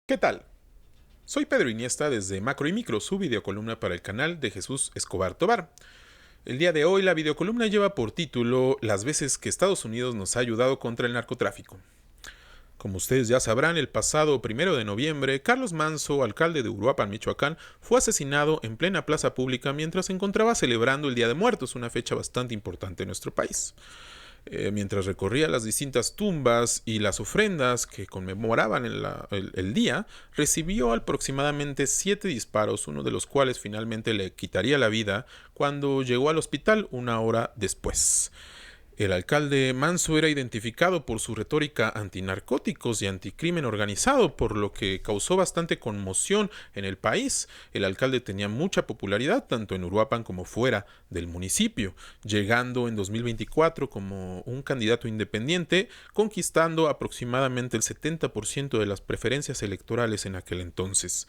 ¿Qué tal? Soy Pedro Iniesta desde Macro y Micro, su videocolumna para el canal de Jesús Escobar Tobar. El día de hoy la videocolumna lleva por título Las veces que Estados Unidos nos ha ayudado contra el narcotráfico. Como ustedes ya sabrán, el pasado 1 de noviembre, Carlos Manso, alcalde de Uruapan, Michoacán, fue asesinado en plena plaza pública mientras se encontraba celebrando el Día de Muertos, una fecha bastante importante en nuestro país. Mientras recorría las distintas tumbas y las ofrendas que conmemoraban el día, recibió aproximadamente 7 disparos, uno de los cuales finalmente le quitaría la vida cuando llegó al hospital una hora después. El alcalde Manso era identificado por su retórica antinarcóticos y anticrimen organizado, por lo que causó bastante conmoción en el país. El alcalde tenía mucha popularidad tanto en Uruapan como fuera del municipio, llegando en 2024 como un candidato independiente, conquistando aproximadamente el 70% de las preferencias electorales en aquel entonces.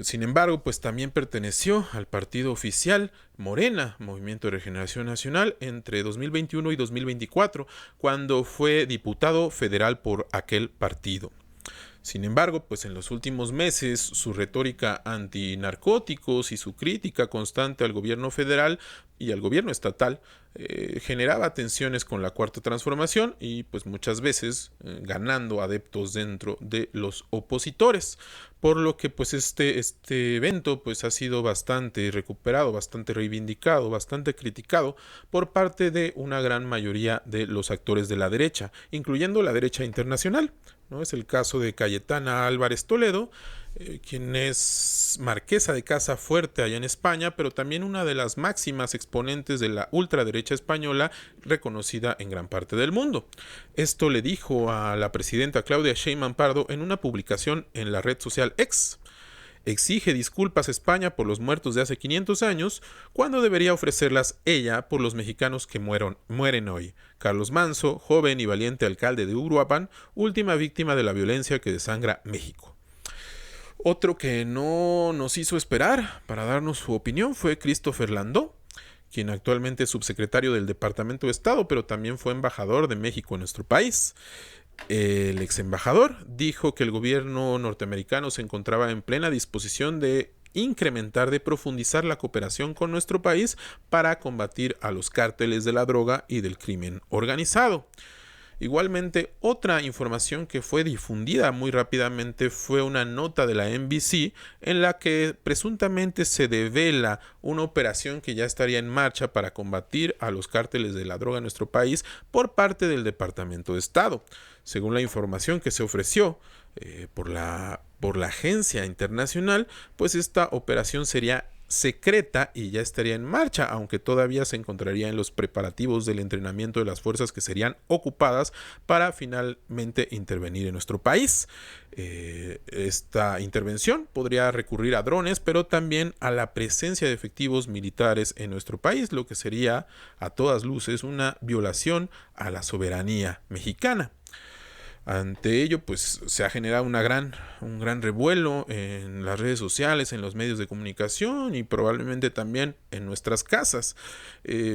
Sin embargo, pues también perteneció al partido oficial Morena, Movimiento de Regeneración Nacional, entre 2021 y 2024, cuando fue diputado federal por aquel partido. Sin embargo, pues en los últimos meses su retórica antinarcóticos y su crítica constante al gobierno federal y al gobierno estatal generaba tensiones con la Cuarta Transformación y pues muchas veces ganando adeptos dentro de los opositores, por lo que pues este evento pues ha sido bastante recuperado, bastante reivindicado, bastante criticado por parte de una gran mayoría de los actores de la derecha, incluyendo la derecha internacional, ¿no? Es el caso de Cayetana Álvarez Toledo, quien es marquesa de Casa Fuerte allá en España, pero también una de las máximas exponentes de la ultraderecha española, reconocida en gran parte del mundo. Esto le dijo a la presidenta Claudia Sheinbaum Pardo en una publicación en la red social X. Exige disculpas a España por los muertos de hace 500 años, cuando debería ofrecerlas ella por los mexicanos que mueren hoy. Carlos Manso, joven y valiente alcalde de Uruapan, última víctima de la violencia que desangra México. Otro que no nos hizo esperar para darnos su opinión fue Christopher Landó, quien actualmente es subsecretario del Departamento de Estado, pero también fue embajador de México en nuestro país. El ex embajador dijo que el gobierno norteamericano se encontraba en plena disposición de incrementar, de profundizar la cooperación con nuestro país para combatir a los cárteles de la droga y del crimen organizado. Igualmente, otra información que fue difundida muy rápidamente fue una nota de la NBC en la que presuntamente se devela una operación que ya estaría en marcha para combatir a los cárteles de la droga en nuestro país por parte del Departamento de Estado. Según la información que se ofreció por la agencia internacional, pues esta operación sería secreta y ya estaría en marcha, aunque todavía se encontraría en los preparativos del entrenamiento de las fuerzas que serían ocupadas para finalmente intervenir en nuestro país. Esta intervención podría recurrir a drones, pero también a la presencia de efectivos militares en nuestro país, lo que sería a todas luces una violación a la soberanía mexicana. Ante ello, pues se ha generado un gran revuelo en las redes sociales, en los medios de comunicación y probablemente también en nuestras casas.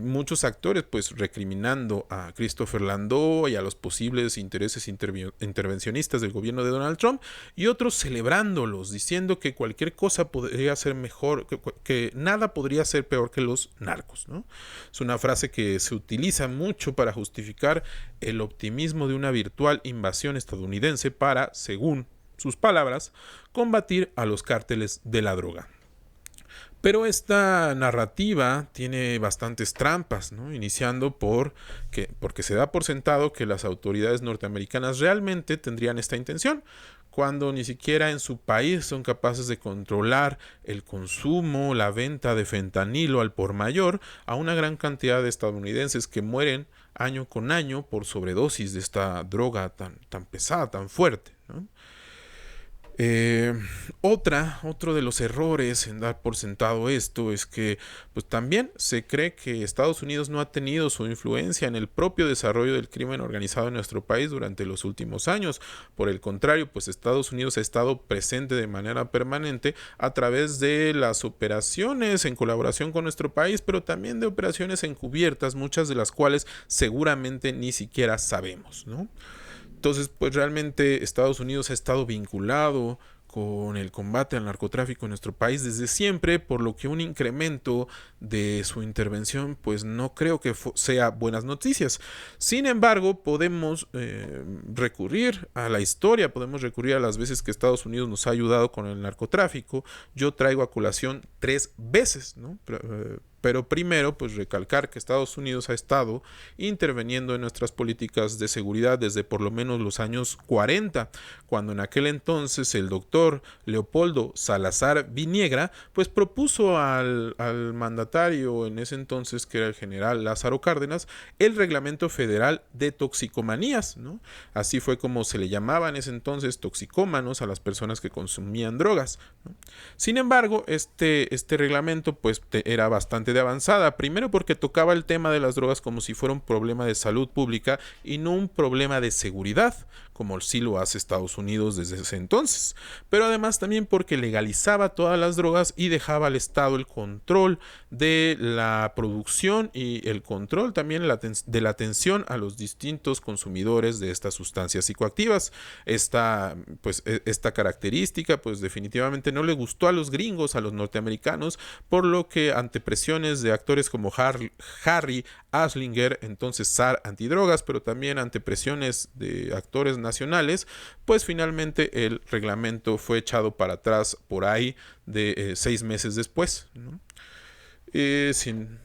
Muchos actores, pues, recriminando a Christopher Landó y a los posibles intereses intervencionistas del gobierno de Donald Trump, y otros celebrándolos, diciendo que cualquier cosa podría ser mejor, que nada podría ser peor que los narcos, ¿no? Es una frase que se utiliza mucho para justificar el optimismo de una virtual invasión estadounidense para, según sus palabras, combatir a los cárteles de la droga. Pero esta narrativa tiene bastantes trampas, ¿no? Iniciando porque se da por sentado que las autoridades norteamericanas realmente tendrían esta intención, cuando ni siquiera en su país son capaces de controlar el consumo, la venta de fentanilo al por mayor a una gran cantidad de estadounidenses que mueren año con año por sobredosis de esta droga tan pesada, tan fuerte, ¿no? Otro de los errores en dar por sentado esto es que pues también se cree que Estados Unidos no ha tenido su influencia en el propio desarrollo del crimen organizado en nuestro país durante los últimos años. Por el contrario, pues Estados Unidos ha estado presente de manera permanente a través de las operaciones en colaboración con nuestro país, pero también de operaciones encubiertas, muchas de las cuales seguramente ni siquiera sabemos, ¿no? Entonces, pues realmente Estados Unidos ha estado vinculado con el combate al narcotráfico en nuestro país desde siempre, por lo que un incremento de su intervención pues no creo que sea buenas noticias. Sin embargo, podemos recurrir a la historia, podemos recurrir a las veces que Estados Unidos nos ha ayudado con el narcotráfico. Yo traigo a colación 3 veces, ¿no? Pero primero, pues recalcar que Estados Unidos ha estado interviniendo en nuestras políticas de seguridad desde por lo menos los años 40, cuando en aquel entonces el doctor Leopoldo Salazar Viniegra, pues propuso al mandatario en ese entonces, que era el general Lázaro Cárdenas, el Reglamento Federal de Toxicomanías, ¿no? Así fue como se le llamaba en ese entonces, toxicómanos, a las personas que consumían drogas, ¿no? Sin embargo, este reglamento pues era bastante de avanzada, primero porque tocaba el tema de las drogas como si fuera un problema de salud pública y no un problema de seguridad, como sí lo hace Estados Unidos desde ese entonces, pero además también porque legalizaba todas las drogas y dejaba al Estado el control de la producción y el control también de la atención a los distintos consumidores de estas sustancias psicoactivas. Esta característica pues definitivamente no le gustó a los gringos, a los norteamericanos, por lo que ante presiones de actores como Harry Anslinger, entonces zar antidrogas, pero también ante presiones de actores nacionales, pues finalmente el reglamento fue echado para atrás por ahí de 6 meses después, ¿no? Sin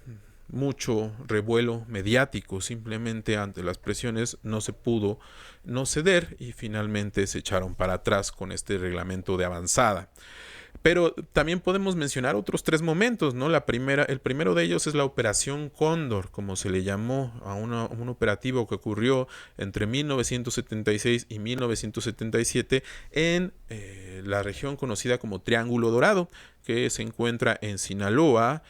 mucho revuelo mediático, simplemente ante las presiones no se pudo no ceder y finalmente se echaron para atrás con este reglamento de avanzada. Pero también podemos mencionar otros 3 momentos, ¿no? El primero de ellos es la Operación Cóndor, como se le llamó a un operativo que ocurrió entre 1976 y 1977 en la región conocida como Triángulo Dorado, que se encuentra en Sinaloa,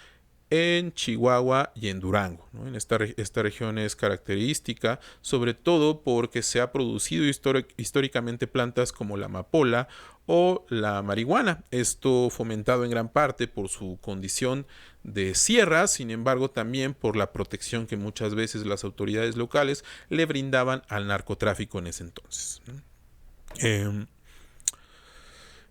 en Chihuahua y en Durango, ¿no? Esta región es característica sobre todo porque se ha producido históricamente plantas como la amapola o la marihuana, esto fomentado en gran parte por su condición de sierra, sin embargo también por la protección que muchas veces las autoridades locales le brindaban al narcotráfico en ese entonces, ¿no?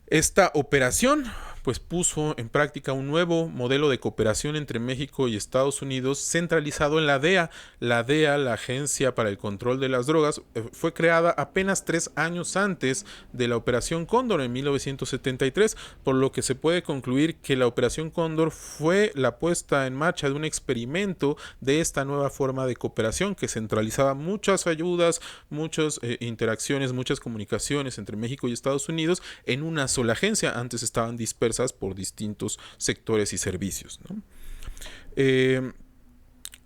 Esta operación pues puso en práctica un nuevo modelo de cooperación entre México y Estados Unidos centralizado en la DEA. La DEA, la Agencia para el Control de las Drogas, fue creada apenas 3 años antes de la Operación Cóndor en 1973, por lo que se puede concluir que la Operación Cóndor fue la puesta en marcha de un experimento de esta nueva forma de cooperación que centralizaba muchas ayudas, muchas interacciones, muchas comunicaciones entre México y Estados Unidos en una sola agencia. Antes estaban dispersas por distintos sectores y servicios, ¿no? En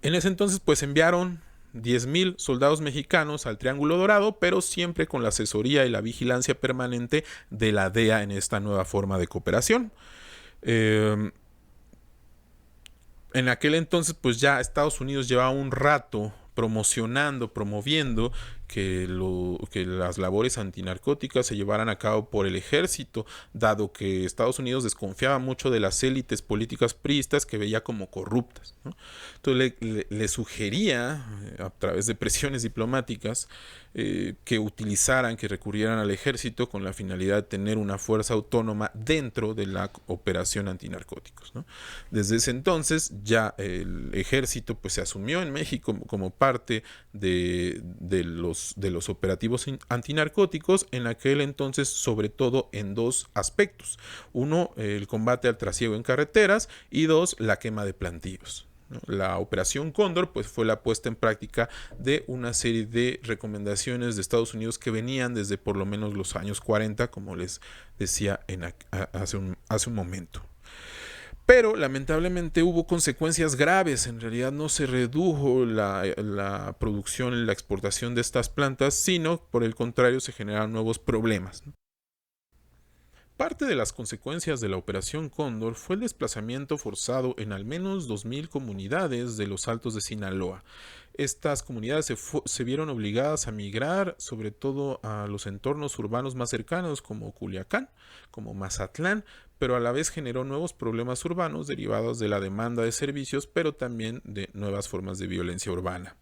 ese entonces pues enviaron 10,000 soldados mexicanos al Triángulo Dorado, pero siempre con la asesoría y la vigilancia permanente de la DEA en esta nueva forma de cooperación. En aquel entonces pues ya Estados Unidos llevaba un rato promoviendo que las labores antinarcóticas se llevaran a cabo por el ejército, dado que Estados Unidos desconfiaba mucho de las élites políticas priistas que veía como corruptas, ¿no? Entonces le sugería, a través de presiones diplomáticas, que recurrieran al ejército con la finalidad de tener una fuerza autónoma dentro de la operación antinarcóticos, ¿no? Desde ese entonces ya el ejército pues se asumió en México como parte de los operativos antinarcóticos en aquel entonces, sobre todo en 2 aspectos: uno, el combate al trasiego en carreteras, y 2, la quema de plantíos. La Operación Cóndor pues fue la puesta en práctica de una serie de recomendaciones de Estados Unidos que venían desde por lo menos los años 40, como les decía hace un momento. Pero lamentablemente hubo consecuencias graves. En realidad no se redujo la producción y la exportación de estas plantas, sino por el contrario se generaron nuevos problemas, ¿no? Parte de las consecuencias de la Operación Cóndor fue el desplazamiento forzado en al menos 2,000 comunidades de los Altos de Sinaloa. Estas comunidades se vieron obligadas a migrar, sobre todo a los entornos urbanos más cercanos como Culiacán, como Mazatlán, pero a la vez generó nuevos problemas urbanos derivados de la demanda de servicios, pero también de nuevas formas de violencia urbana.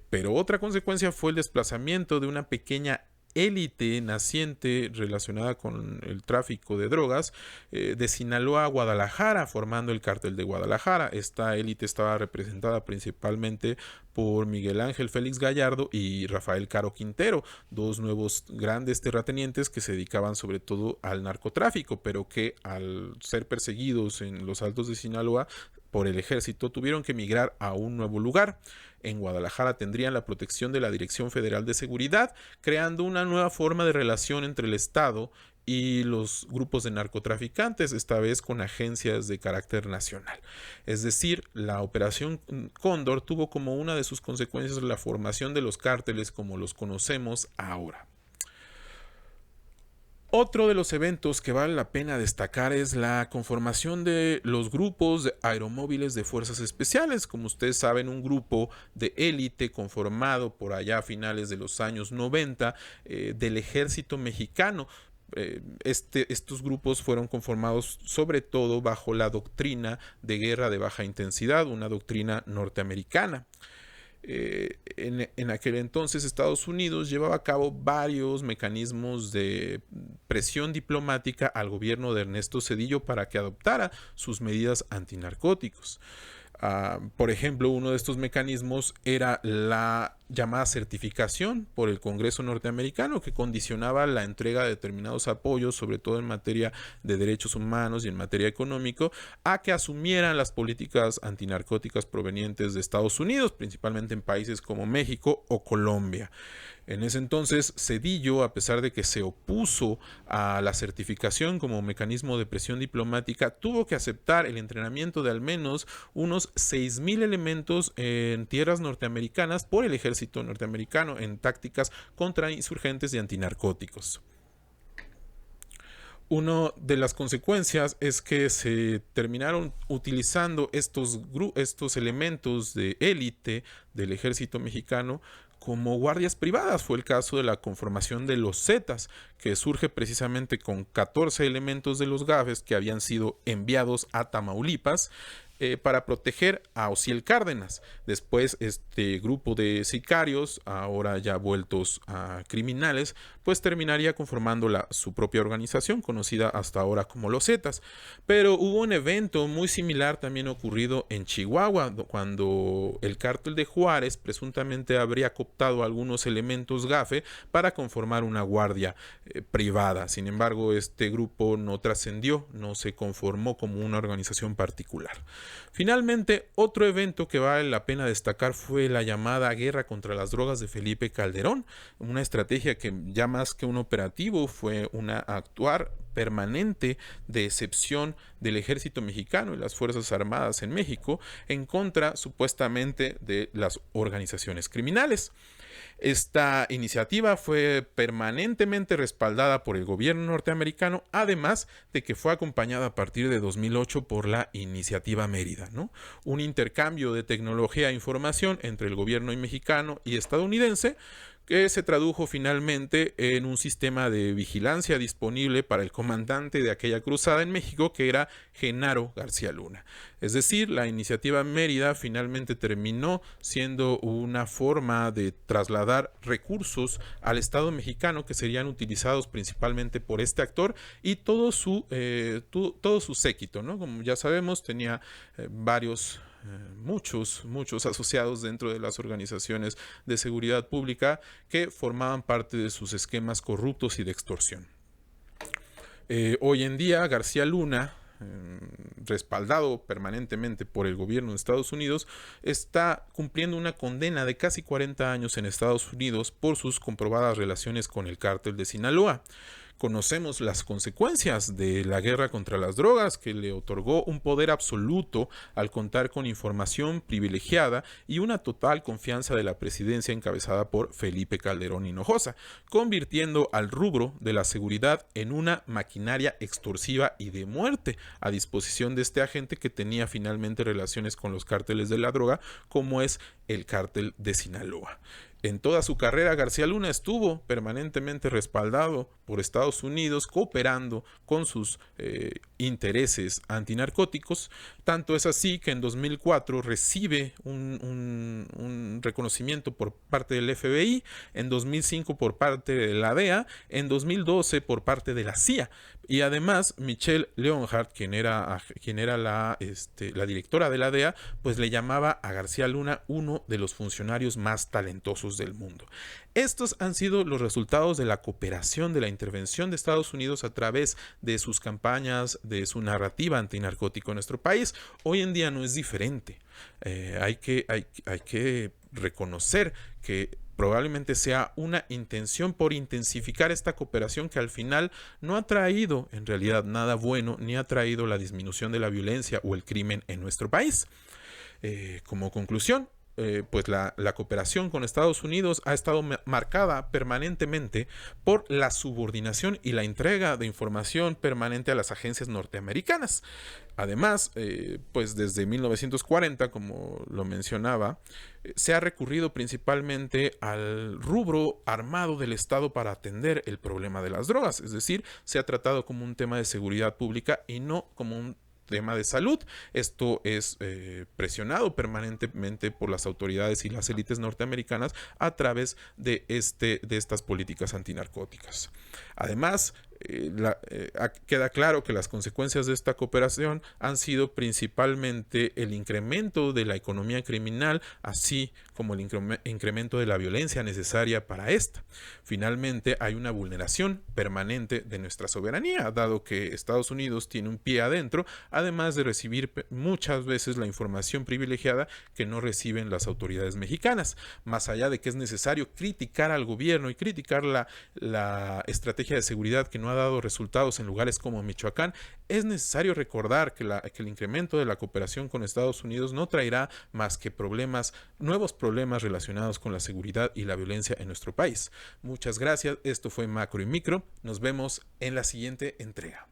Pero otra consecuencia fue el desplazamiento de una pequeña élite naciente relacionada con el tráfico de drogas de Sinaloa a Guadalajara, formando el cártel de Guadalajara. Esta élite estaba representada principalmente por Miguel Ángel Félix Gallardo y Rafael Caro Quintero, dos nuevos grandes terratenientes que se dedicaban sobre todo al narcotráfico, pero que al ser perseguidos en los Altos de Sinaloa por el ejército tuvieron que emigrar a un nuevo lugar. En Guadalajara tendrían la protección de la Dirección Federal de Seguridad, creando una nueva forma de relación entre el Estado y los grupos de narcotraficantes, esta vez con agencias de carácter nacional. Es decir, la Operación Cóndor tuvo como una de sus consecuencias la formación de los cárteles como los conocemos ahora. Otro de los eventos que vale la pena destacar es la conformación de los grupos de aeromóviles de fuerzas especiales. Como ustedes saben, un grupo de élite conformado por allá a finales de los años 90 del ejército mexicano. Estos grupos fueron conformados sobre todo bajo la doctrina de guerra de baja intensidad, una doctrina norteamericana. En aquel entonces Estados Unidos llevaba a cabo varios mecanismos de presión diplomática al gobierno de Ernesto Zedillo para que adoptara sus medidas antinarcóticos. Por ejemplo, uno de estos mecanismos era la llamada certificación por el Congreso norteamericano, que condicionaba la entrega de determinados apoyos, sobre todo en materia de derechos humanos y en materia económica, a que asumieran las políticas antinarcóticas provenientes de Estados Unidos, principalmente en países como México o Colombia. En ese entonces, Zedillo, a pesar de que se opuso a la certificación como mecanismo de presión diplomática, tuvo que aceptar el entrenamiento de al menos unos 6,000 elementos en tierras norteamericanas por el ejército norteamericano en tácticas contra insurgentes y antinarcóticos. Una de las consecuencias es que se terminaron utilizando estos elementos de élite del ejército mexicano como guardias privadas. Fue el caso de la conformación de los Zetas, que surge precisamente con 14 elementos de los GAFES que habían sido enviados a Tamaulipas para proteger a Osiel Cárdenas. Después este grupo de sicarios, ahora ya vueltos a criminales, pues terminaría conformando su propia organización, conocida hasta ahora como los Zetas. Pero hubo un evento muy similar también ocurrido en Chihuahua, cuando el cártel de Juárez presuntamente habría cooptado algunos elementos GAFE para conformar una guardia privada. Sin embargo, este grupo no trascendió, no se conformó como una organización particular. Finalmente, otro evento que vale la pena destacar fue la llamada Guerra contra las Drogas de Felipe Calderón, una estrategia que ya más que un operativo fue una actuar permanente de excepción del ejército mexicano y las Fuerzas Armadas en México en contra supuestamente de las organizaciones criminales. Esta iniciativa fue permanentemente respaldada por el gobierno norteamericano, además de que fue acompañada a partir de 2008 por la Iniciativa Mérida, ¿no? Un intercambio de tecnología e información entre el gobierno mexicano y estadounidense, que se tradujo finalmente en un sistema de vigilancia disponible para el comandante de aquella cruzada en México, que era Genaro García Luna. Es decir, la iniciativa Mérida finalmente terminó siendo una forma de trasladar recursos al Estado mexicano que serían utilizados principalmente por este actor y todo su séquito, ¿no? Como ya sabemos, tenía muchos asociados dentro de las organizaciones de seguridad pública que formaban parte de sus esquemas corruptos y de extorsión. Hoy en día, García Luna, respaldado permanentemente por el gobierno de Estados Unidos, está cumpliendo una condena de casi 40 años en Estados Unidos por sus comprobadas relaciones con el cártel de Sinaloa. Conocemos las consecuencias de la guerra contra las drogas, que le otorgó un poder absoluto al contar con información privilegiada y una total confianza de la presidencia encabezada por Felipe Calderón Hinojosa, convirtiendo al rubro de la seguridad en una maquinaria extorsiva y de muerte a disposición de este agente que tenía finalmente relaciones con los cárteles de la droga, como es el cártel de Sinaloa. En toda su carrera, García Luna estuvo permanentemente respaldado por Estados Unidos, cooperando con sus intereses antinarcóticos. Tanto es así que en 2004 recibe un reconocimiento por parte del FBI, en 2005 por parte de la DEA, en 2012 por parte de la CIA. Y además, Michelle Leonhardt, quien era la directora de la DEA, pues le llamaba a García Luna uno de los funcionarios más talentosos del mundo. Estos han sido los resultados de la cooperación, de la intervención de Estados Unidos a través de sus campañas, de su narrativa antinarcótico en nuestro país. Hoy en día no es diferente. Hay que reconocer que probablemente sea una intención por intensificar esta cooperación que al final no ha traído en realidad nada bueno, ni ha traído la disminución de la violencia o el crimen en nuestro país. Como conclusión, pues la cooperación con Estados Unidos ha estado marcada permanentemente por la subordinación y la entrega de información permanente a las agencias norteamericanas. Además, pues desde 1940, como lo mencionaba, se ha recurrido principalmente al rubro armado del Estado para atender el problema de las drogas, es decir, se ha tratado como un tema de seguridad pública y no como un tema de salud. Esto es presionado permanentemente por las autoridades y las élites norteamericanas a través de estas políticas antinarcóticas. Además, queda claro que las consecuencias de esta cooperación han sido principalmente el incremento de la economía criminal, así como el incremento de la violencia necesaria para esta. Finalmente, hay una vulneración permanente de nuestra soberanía, dado que Estados Unidos tiene un pie adentro, además de recibir muchas veces la información privilegiada que no reciben las autoridades mexicanas. Más allá de que es necesario criticar al gobierno y criticar la estrategia de seguridad que no ha dado resultados en lugares como Michoacán, es necesario recordar que el incremento de la cooperación con Estados Unidos no traerá más que nuevos problemas relacionados con la seguridad y la violencia en nuestro país. Muchas gracias, esto fue Macro y Micro, nos vemos en la siguiente entrega.